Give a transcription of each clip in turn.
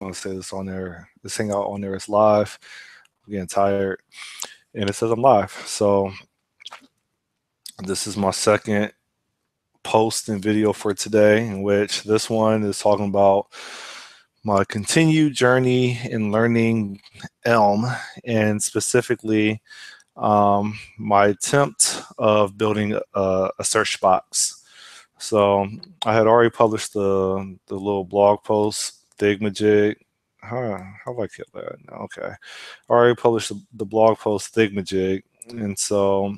want to say this on there. This hangout on there is live. I'm getting tired, and it says I'm live. So this is my second post and video for today, in which this one is talking about my continued journey in learning Elm, and specifically my attempt of building a search box. So I had already published the little blog post, Thigmajig. How do I get that? Okay. I already published the blog post, Thigmajig. And so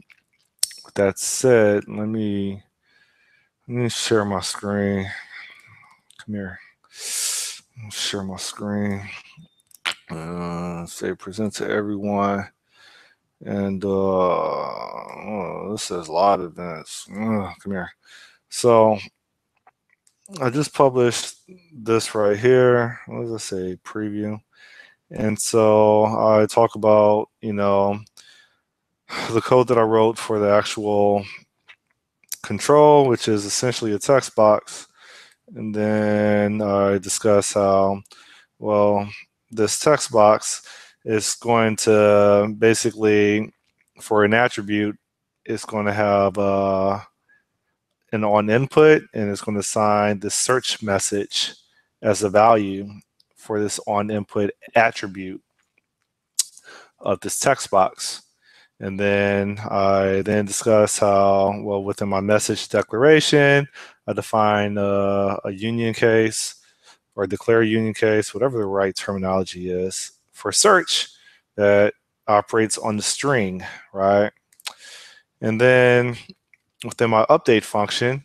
with that said, let me share my screen. Come here. Share my screen. Say present to everyone. And this says live events. Come here. So I just published this right here. What does it say? Preview. And so I talk about, the code that I wrote for the actual control, which is essentially a text box. And then I discuss how, well, this text box is going to basically, for an attribute, it's going to have an on input, and it's going to assign the search message as a value for this on input attribute of this text box. And then I discuss how, well, within my message declaration, I define a union case or declare a union case, whatever the right terminology is, for search that operates on the string, right? And then within my update function,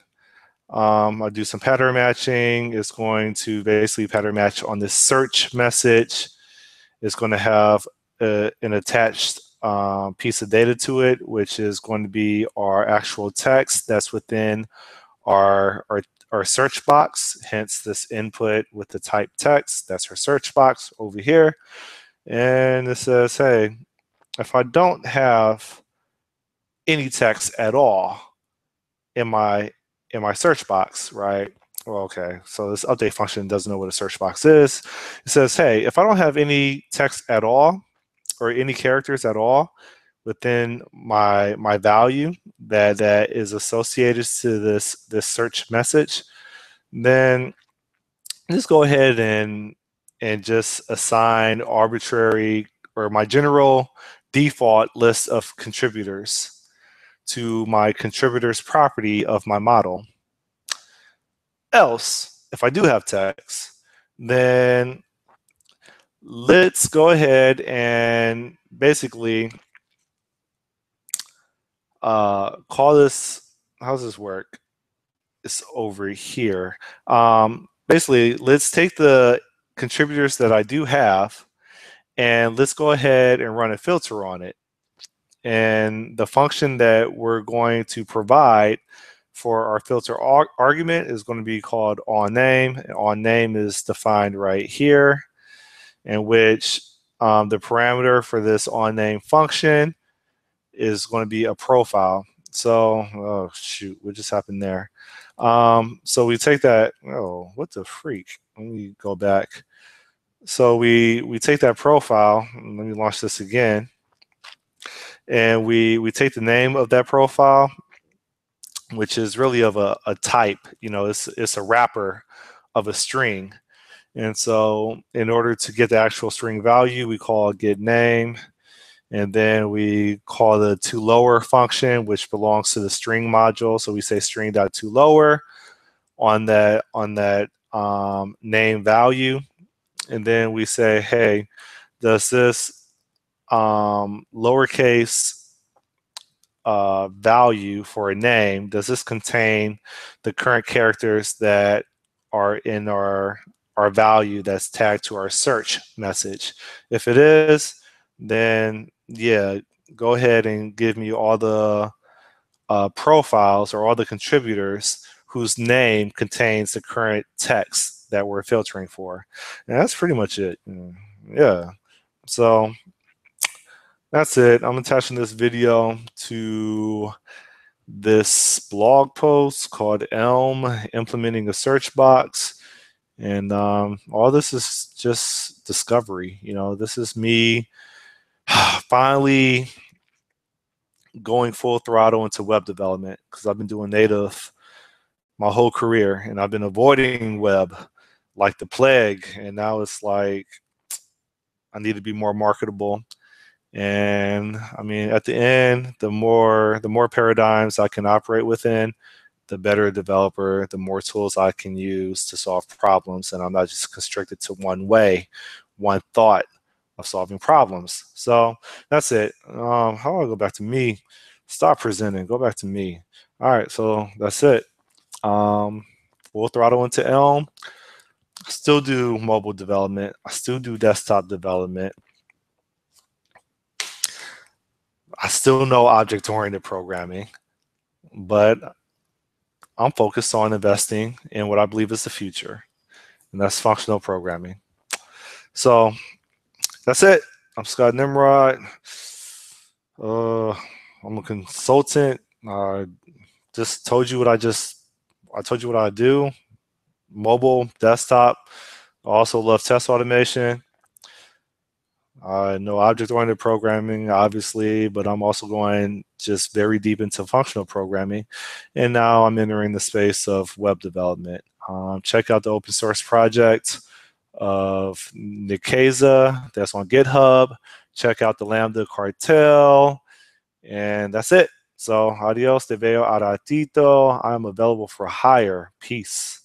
I do some pattern matching. It's going to basically pattern match on this search message. It's going to have an attached piece of data to it, which is going to be our actual text that's within our search box, hence this input with the type text. That's our search box over here. And it says, hey, if I don't have any text at all in my search box, right? Well, okay, so this update function doesn't know what a search box is. It says, hey, if I don't have any text at all or any characters at all within my value that is associated to this search message, then just go ahead and just assign arbitrary or my general default list of contributors to my contributors property of my model. Else, if I do have text, then let's go ahead and basically call this, how does this work? It's over here. Basically, let's take the contributors that I do have and let's go ahead and run a filter on it. And the function that we're going to provide for our filter argument is going to be called onName. And onName is defined right here, in which the parameter for this onName function is going to be a profile. So, oh shoot, what just happened there? So we take that, oh, what the freak? Let me go back. So we take that profile, let me launch this again, and we take the name of that profile, which is really of a type, it's a wrapper of a string. And so in order to get the actual string value, we call get name, and then we call the toLower function, which belongs to the string module. So we say string.toLower on that name value, and then we say, hey, does this lowercase value for a name, does this contain the current characters that are in our value that's tagged to our search message? If it is, then yeah, go ahead and give me all the profiles or all the contributors whose name contains the current text that we're filtering for. And that's pretty much it. Yeah. So that's it. I'm attaching this video to this blog post called Elm Implementing a Search Box. And all this is just discovery. This is me finally going full throttle into web development, because I've been doing native my whole career, and I've been avoiding web like the plague. And now it's like I need to be more marketable. And I mean, at the end, the more paradigms I can operate within, the better a developer, the more tools I can use to solve problems. And I'm not just constricted to one way, one thought of solving problems. So that's it. How do I go back to me? Stop presenting, go back to me. All right, so that's it. Um, Full throttle into Elm. I still do mobile development. I still do desktop development. I still know object-oriented programming, but I'm focused on investing in what I believe is the future, and that's functional programming. So that's it. I'm Scott Nimrod. Uh, I'm a consultant. Just told you what I told you what I do. Mobile, desktop. I also love test automation. I know object-oriented programming, obviously, but I'm also going just very deep into functional programming. And now I'm entering the space of web development. Check out the open source project of Nikeza that's on GitHub. Check out the Lambda cartel. And that's it. So, adios, te veo a ratito. I'm available for hire. Peace.